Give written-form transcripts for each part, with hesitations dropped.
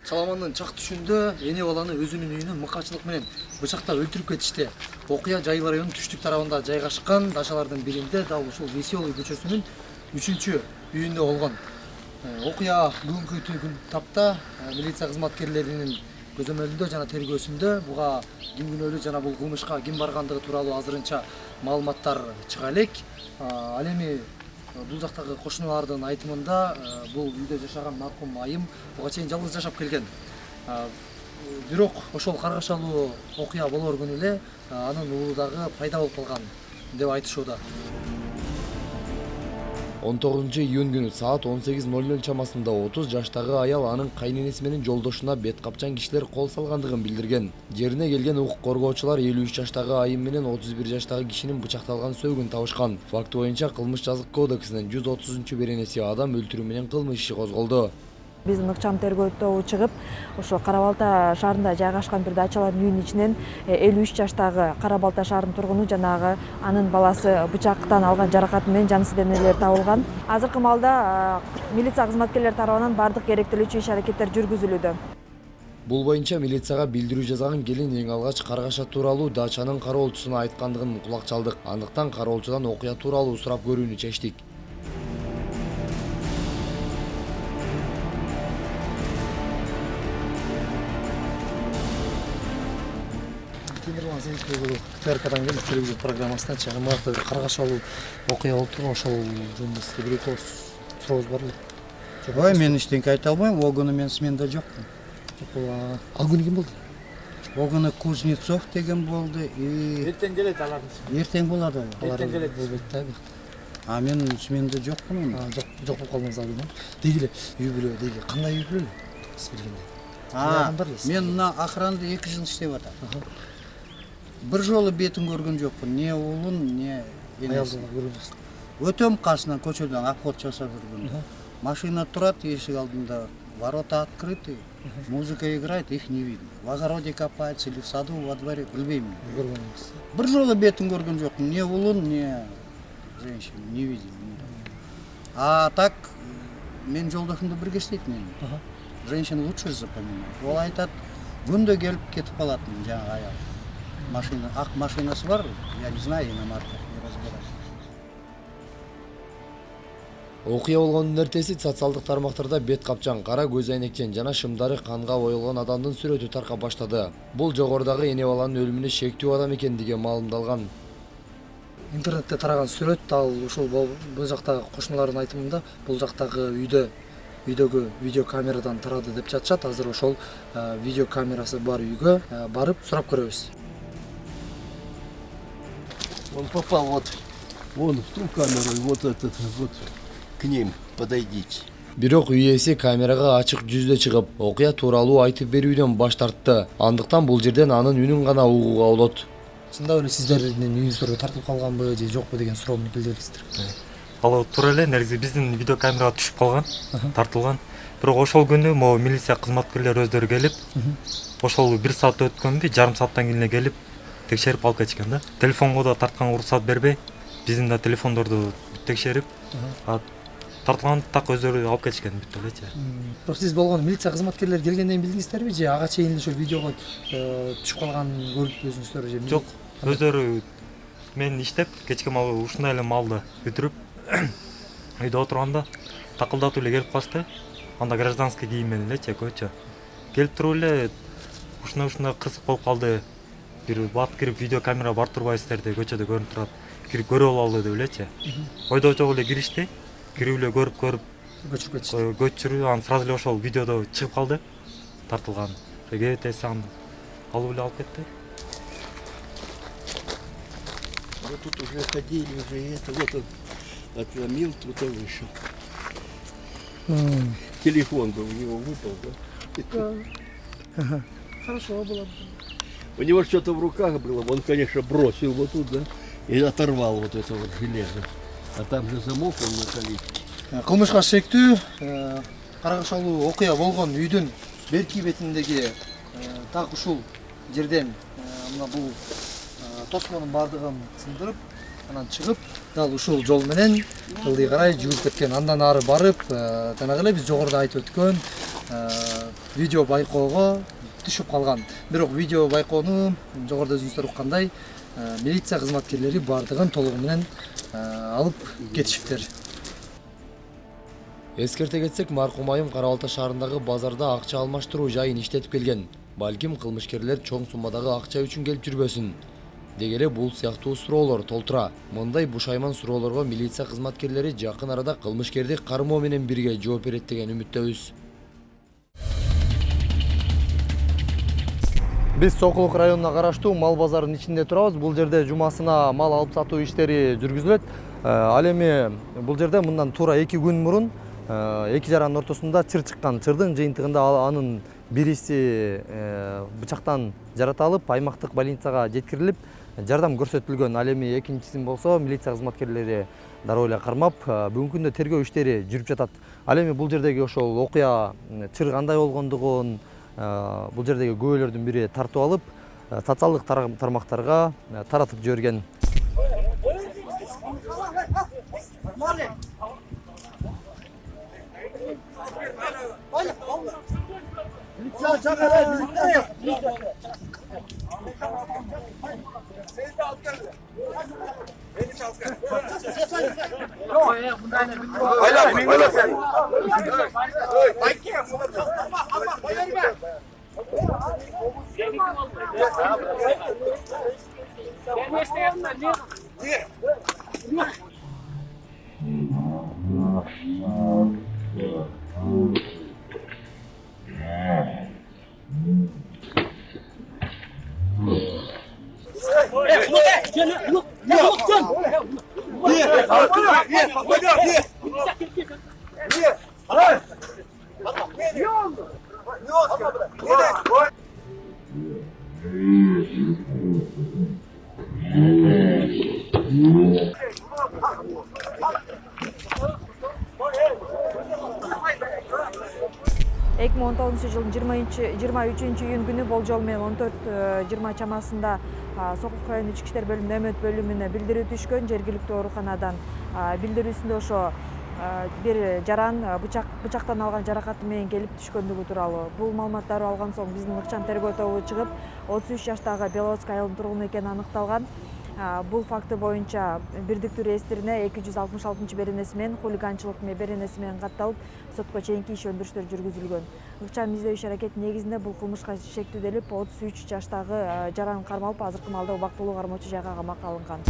Чаламандын чак түшүндө эне баланы өзүнүн үйүнөн мыкачылык менен бычактап өлтүрүп кетишти. Окуя Жайыл районунун түштүк тарабында жайгашкан дашалардын биринде, дал ушул Веселый көчөсүнүн 3-үчү үйүндө болгон. Окуя бүгүнкү күн тапта милиция кызматкерлеринин көзөмөлүндө жана тергөөсүндө буга ким күнөөлүү жана бул кылмышка ким баргандыгы тууралуу азырынча маалыматтар чыга элек. Ал эми бул жактагы кошуналардын айтымында бул үйдө жашаган маркум айым буга чейин жалгыз жашап келген. Бирок ошол каргашалуу окуя болор күнү эле анын уулу дагы пайда болуп калган деп айтышууда. 19-июнь күнү саат 18:00 чамасында 30 жаштагы аял анын кайненеси менен жолдошуна бет капчан кишилер кол салгандыгын билдирген. Жерине келген укук коргоочулар 53 жаштагы айым менен 31 жаштагы кишинин бычакталган сөөгүн табышкан. Факт боюнча Кылмыш жазык кодексинин 130-беренеси адам өлтүрүү менен кылмыш иши козголду. Биздин ыкчам тергөө тобу чыгып, ошо Кара Балта шаарында жайгашкан бир дачалардын үйүнүн ичинен 53 жаштагы Кара Балта шаарынын тургуну жанагы анын баласы бычактан алган жаракаты менен жанысыз денелери табылган. Азыркы маалда милиция кызматкерлери тарабынан бардык керектелүүчү иш-аракеттер жүргүзүлүүдө. Бул боюнча милицияга билдирүү жазган келин эң алгач каргаша тууралуу дачанын кароолчусуна айткандыгын кулак чалдык. Андыктан кароолчудан окуя тууралуу сурап көрүүнү чечтик. Темирлан Зенкулов ТРКдан келип телевизор программасына чыгымакта бир каргашалуу окуя болуп турган, ошол жөнүндө сизге бир экөө сурооңуз бар эле. Ой, мен эчтеке айта албайм, ол күнү мен сменда жокмун. Ал күнү ким болду? Ол күнү Кузнецов деген болду. Эртең келет алар. Эртең болот. Эртең келет. А мен сменда жокмун. Жок болуп калдыңыз ал күнү. Дегиле үй бүлө, дегиле кандай үй бүлө сиз билгенде? Мен мына охранда 2 жыл иштеп атам. Бир жолу бетин көргөн жокмун. Не уулун, не Аялды көргөнсүз. Өтөм касынан көчөдөн обход жасап жүргөн. Машина турат, эшик алдында, ворота открыты, музыка играет, их не видно. В огороде копается или в саду, во дворе, билбейм. Көргөнсүз. Бир жолу бетин көргөн жокмун. Не уулун, не женщину не видел. А так мен жолдошумду бирге иштейтин. Женщина лучше запоминает. Ол айтат, күндө келип кетип калатын жаңа аял. Машина, ак машинасы бар, я не знаю, иномарка, не разбираюсь. Окуя болгондун эртеси социалдык тармактарда бет капчан, кара көз айнектен жана шымдары канга боелгон адамдын сүрөтү таркап баштады. Бул жогорудагы эне баланын өлүмүнө шектүү адам экендиги маалымдалган. Интернетте тараган сүрөт ал ушул бул жактагы кошуналардын айтымында бул жактагы үйдөгү видео камерадан тарады деп жатышат. Азыр ошол видео камерасы бар үйгө барып сурап көрөбүз. Он попал вон в ту камеру, и вот этот вот к ним подойдите. Бирок үй ээси камерага ачык жүздө чыгып, окуя тууралуу айтып берүүдөн баш тартты. Андыктан бул жерден анын үнүн гана угууга болот. Чындап эле сиздердин үйүңүздөргө тартылып калганбы же жокпу деген суроону билдиресиздер. Ал туура эле, негизи биздин видео камерага түшүп калган, тартылган. Бирок ошол күнү могу милиция кызматкерлери өздөрү келип, ошол 1 саат өткөнбү, жарым сааттан кийин келип текшерип алып кетишкен да. Телефонго да тартканга уруксат бербей, биздин да телефондорду текшерип, тартылган так өздөрү алып кетишкен бүт элечи. Бирок сиз болгон милиция кызматкерлери келгенден билдиңиздерби же ага чейин ошо видеого түшүп калганын көрүп өзүңүздөр же? Жок, өздөрү мен иштеп, кечке маал ушундай эле маалды бүтүрүп үйдө отурганда такылдатып эле келип калышты. Анда гражданский кийим менен элечи көчө. Келип туруп эле ушундай кызык болуп калды. Бир бат кирип видео камера бар турбайсыздар деп көчөдө көрүнүп турат. Кирип көрүп алалы деп элечи. Ойдочок эле киришти. Кирип эле көрүп көчүрүп кетишти. Көчүрүп анан сразу эле ошол видеодо чыгып калды. Тартылган. ГТС аны алып эле алып кетти. Вот тут уже ходили, уже это, вот он отломил, тут и вышел. Телефон бы у него выпал, да? Хорошо было. У него что-то в руках было, он, конечно, бросил вот тут, да, и оторвал вот это вот железо. А там же замок он на калитке. Кылмышка шектүү каргашалуу окуя болгон үйдүн берки бетиндеги так ушул жерден мына бул тосмонун бардыгын сындырып, анан чыгып, дал ушул жол менен ылдый карай жүгүрүп кеткен. Андан ары барып, жанагы эле биз жогоруда айтып өткөн видео байкоого түшүп калган. Бирок видео байкоону жогоруда өзүңүздөр уккандай милиция кызматкерлери бардыгын толугу менен алып кетишиптир. Эскерте кетсек, маркум айым Кара Балта шаарындагы базарда акча алмаштыруу жайын иштетип келген. Балким кылмышкерлер чоң суммадагы акча үчүн келип жүрбөсүн деги эле бул сыяктуу суроолор толтура. Мындай бушайман суроолорго милиция кызматкерлери жакын арада кылмышкерди кармоо менен бирге жооп берет деген үмүттөбүз. Биз Сокулук районуна караштуу мал базарынын ичинде турабыз. Бул жерде жумасына мал алып сатуу иштери жүргүзүлөт. Ал эми бул жерде мындан туура 2 күн мурун эки жаранын ортосунда чыр чыккан. Чырдын жыйынтыгында анын бириси бычактан жаратылып, аймактык больницага жеткирилип, жардам көрсөтүлгөн. Ал эми экинчисин болсо милиция кызматкерлери дароо эле кармап, бүгүнкү күндө тергөө иштери жүрүп жатат. Ал эми бул жердеги ошол окуя чыр кандай болгондугун бул жердеги күбөлөрдүн бири тартып алып, социалдык тармактарга таратып жиберген. жылдын 23 июнь күнү болжол менен 14:20 чамасында Сокулук району ички иштер бөлүмүнүн өмөт бөлүмүнө билдирүү түшкөн. Жергиликтүү ооруканадан билдирүүсүндө ошо бир жаран бычактан алган жаракаты менен келип түшкөндүгү тууралуу. Бул маалыматтарды алган соң биздин ыкчам тергөө тобу чыгып, 33 жаштагы Беловодская айылынын тургуну экени аныкталган. Бул факты боюнча бирдиктүү реестрине 266 беренеси менен хулиганчылык беренеси менен катталып, сотко чейинки иш өндүрүштөр жүргүзүлгөн. Ыкчам издөө иш аракети негизинде бул кылмышка шектүүделип, 33 жаштагы жаран кармалып, азыркы маалда убактылуу кармоочу жайга камакка алынган.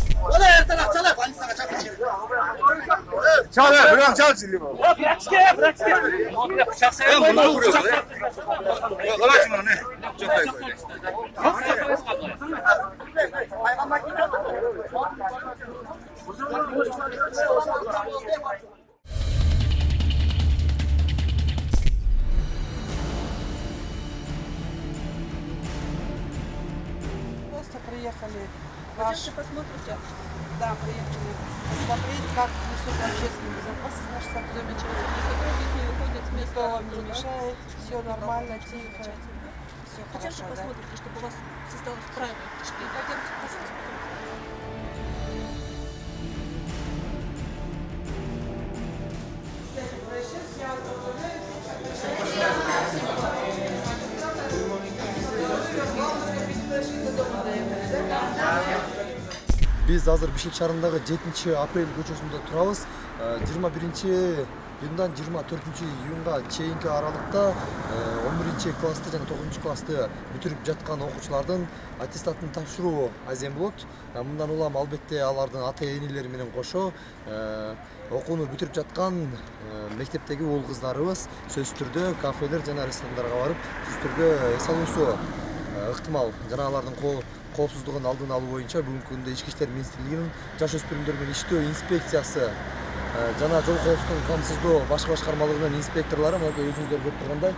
Просто приехали. Пойдемте посмотрите. Да, приехали посмотреть, как несут общественную безопасность. Наш замечательный сотрудники выходят с места. Никто вам не мешает, все нормально, тихо. Все Пойдемте хорошо, посмотрите, чтобы у вас создалось правильное впечатление. Пойдемте посмотрите. Биз азыр Бишкек шаарындагы 7-апрель көчөсүндө турабыз. 21-июндан 24-июнга чейинки аралыкта 11-классты жана 9-классты бүтүрүп жаткан окуучулардын аттестатын тапшыруу азем болот. Мындан улам албетте алардын ата-энелери менен кошо окууну бүтүрүп жаткан мектептеги уул кыздарыбыз сөзсүз түрдө кафелер жана ресторандарга барып, сөзсүз түрдө эс алуусу ыктымал. Жана алардын коопсуздугун алдын алуу боюнча бүгүнкү күндө Ички иштер министрлигинин жаш өспүрүмдөр менен иштөө инспекциясы жана жол коопсуздугун камсыздоо башкы башкармалыгынын инспекторлору мынакей өзүңүздөр көрүп тургандай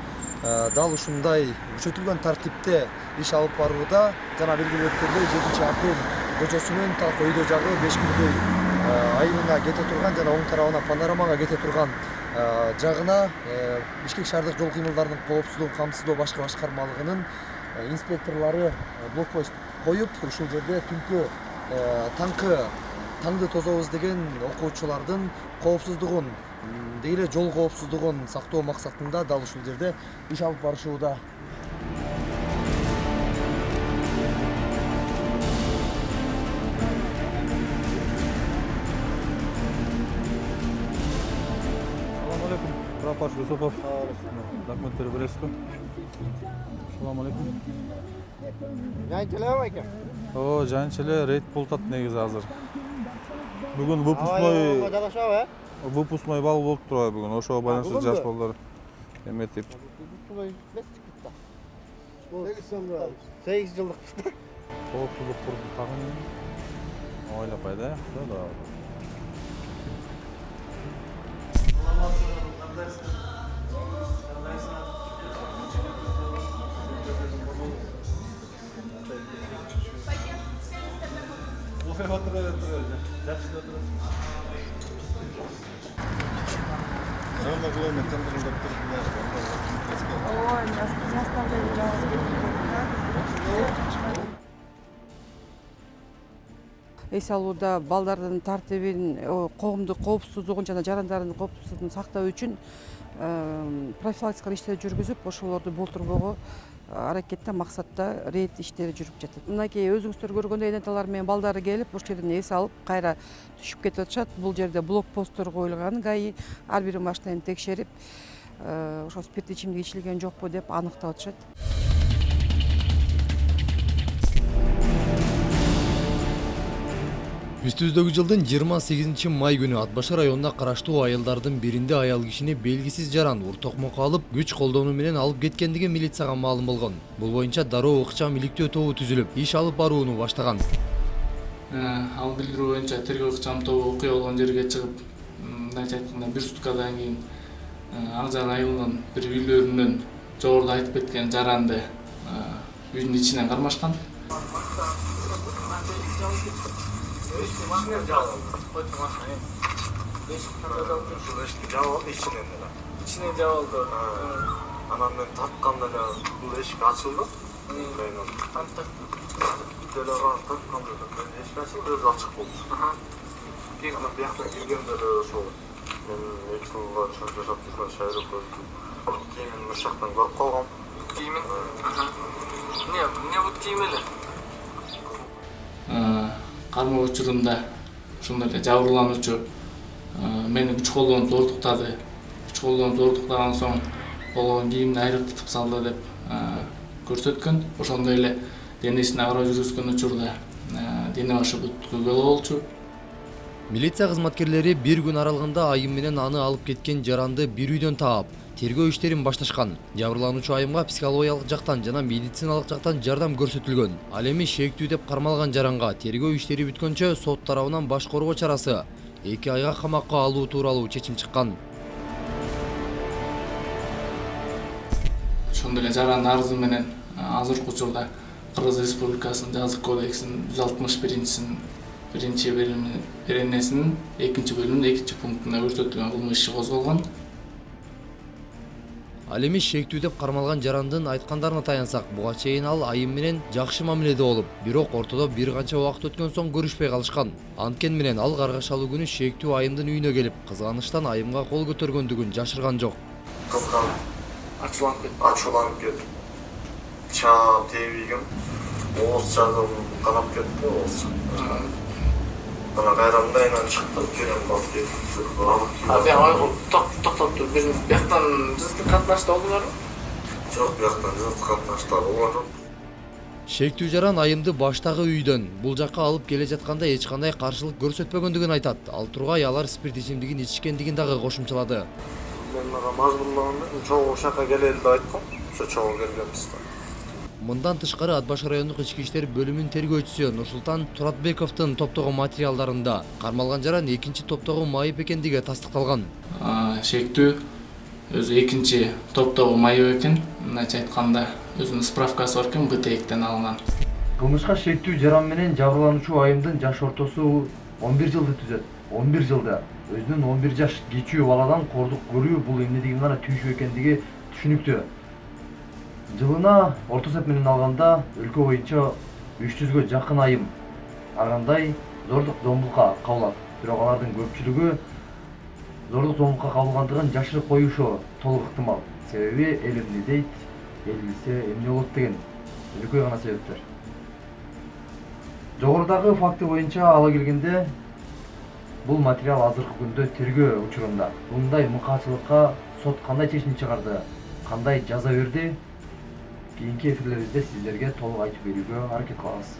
дал ушундай күчөтүлгөн тартипте иш алып барууда. Жана белгилеп өткөндөй 7-апрель көчөсүнүн так өйдө жагы 5 күндөй айылына кете турган жана оң тарабына панорамага кете турган жагына Бишкек шаардык жол кыймылдарынын коопсуздугун камсыздоо башкы башкармалыгынын инспекторлору блокпост коюп, ушул жерде түнкү таңкы таңды тозобуз деген окуучулардын коопсуздугун деги эле жол коопсуздугун сактоо максатында дал ушул жерде иш алып барышууда. Assalomu alaykum. Rapor Yusupov. Dokumentlarni berasizmi? Assalomu alaykum. Janchilar ekan. Janchilar reyd bo'ltat negiz hozir. Bugun выпускной bal bo'lib turadi bugun. O'sha balansiz yosh bolalar. Emetib. 8 yıllık. Qo'psizlik qurdi tag'in. Oila payda. Ой, заставляли жалость. эс алууда балдардын тартибин, коомдук коопсуздугун жана жарандардын коопсуздугун сактоо үчүн профилактикалык иштер жүргүзүп, ошолорду болтурбоого аракетте максатта рейд иштери жүрүп жатат. Мынакей өзүңүздөр көргөндөй эне аталар менен балдары келип, ошол жерден эс алып, кайра түшүп кетип атышат. Бул жерде блокпосттор коюлган, ГАИ ар бир машинаны текшерип, ошо спирттүү ичимдик ичилген жокпу деп аныктап атышат. Үстүбүздөгү жылдын 28 май күнү Ат Башы районуна караштуу айылдардын биринде аял кишини белгисиз жаран уртокмокко алып, күч колдонуу менен алып кеткендиги милицияга маалым болгон. Бул боюнча дароо ыкчам иликтөө тобу түзүлүп, иш алып барууну баштаган. Ал билдирүү боюнча тергөө ыкчам тобу окуя болгон жерге чыгып, мындайча айтканда 1 суткадан кийин Акжар айылынын бир үйлөрүнөн жогоруда айтып кеткен жаранды үйдүн ичинен кармашкан. İçine cevabı. Anam ben takkanda da bu eşik açıldı. Böyle takkanda da eşik açıldı, öz açık oldu. Bir yana bir yakta girgende de sol. Ben eksilga yaşap turgan şayrı koydum. Kimin müşaktan görüp kalgam. Kimin? Ne bu kimeli? Кармоо учурунда ушундай эле жабырлануучу мени күч колдонуп зордуктады. Күч колдонуп зордуктаган соң болгон кийимди айрыктытып салды деп көрсөткөн. Ошондой эле денесине карап жүргүзгөн учурда дене башы бүткүлгө болчу. Милиция кызматкерлери бир күн аралыгында айым менен аны алып кеткен жаранды бир үйдөн таап, тергөө иштерин башташкан. Жабырлануучу айымга психологиялык жактан жана медициналык жактан жардам көрсөтүлгөн. Ал эми шектүү деп кармалган жаранга тергөө иштери бүткөнчө сот тарабынан баш коргоо чарасы 2 айга камакка алуу тууралуу чечим чыккан. Ошондой эле жарандын арызы менен азыркы учурда Кыргыз Республикасынын жазык кодексинин 161-синин биринчи беренесинин 2 бөлүмүнүн 2 пунктунда көрсөтүлгөн кылмыш иши козголгон. Ал эми шектүү деп кармалган жарандын айткандарына таянсак, буга чейин ал айым менен жакшы мамиледе болуп, бирок ортодо бир канча убакыт өткөн соң көрүшпөй калышкан. Анткени менен ал каргашалуу күнү шектүү айымдын үйүнө келип, кызганычтан айымга кол көтөргөндүгүн жашырган жок. Кызганып, ачууланып кетип, чаап тебигим, ооз чагым канап кетти, ооз. Bana bayramdayla çıktım, Kerem bak dedi. Abi toktap dur, bir yaktan cızgın katnaşta oldular mı? Çok yaktan cızgın katnaşta oldular. Шектүү жаран айымды баштагы үйдөн бул жакка алып келе жатканда эч кандай каршылык көрсөтпөгөндүгүн айтат. Ал тургай алар спирт ичимдигин ичкендигин дагы кошумчалады. Мен мага мажбурлаганда чогуу шака келели деп айткам. Ошо чогуу келгенбиз. Мындан тышкары Ат Башы райондук ички иштер бөлүмүнүн тергөөчүсү Нурсултан Туратбековдун топтогон материалдарында кармалган жаран экинчи топтогу майып экендиги тастыкталган. Шектүү өзү экинчи топтогу майып экен. Мындайча айтканда өзүнүн справкасы бар экен, БТЭКтен алынган. Кылмышка шектүү жаран менен жабырлануучу айымдын жаш ортосу 11 жылды түзөт. 11 жылда өзүнүн 11 жаш кичүү баладан кордук көрүү бул эмнеден гана түйшүү экендиги түшүнүктүү. Жылына орто эсеп менен алганда өлкө боюнча 300гө жакын айым ар кандай зордук зомбулукка кабылат. Бирок алардын көпчүлүгү зордук зомбулукка кабылгандыгын жашырып коюшу толук ыктымал. Себеби эл эмне дейт, эл билсе эмне болот деген өнөкөй гана себептер. Жогорудагы факты боюнча ала келгенде бул материал азыркы күндө тергөө учурунда. Мындай мыкаачылыкка сот кандай чечим чыгарды, кандай жаза берди? Кийинки эфирлерибизде сиздерге толук айтып берүүгө аракет кылабыз.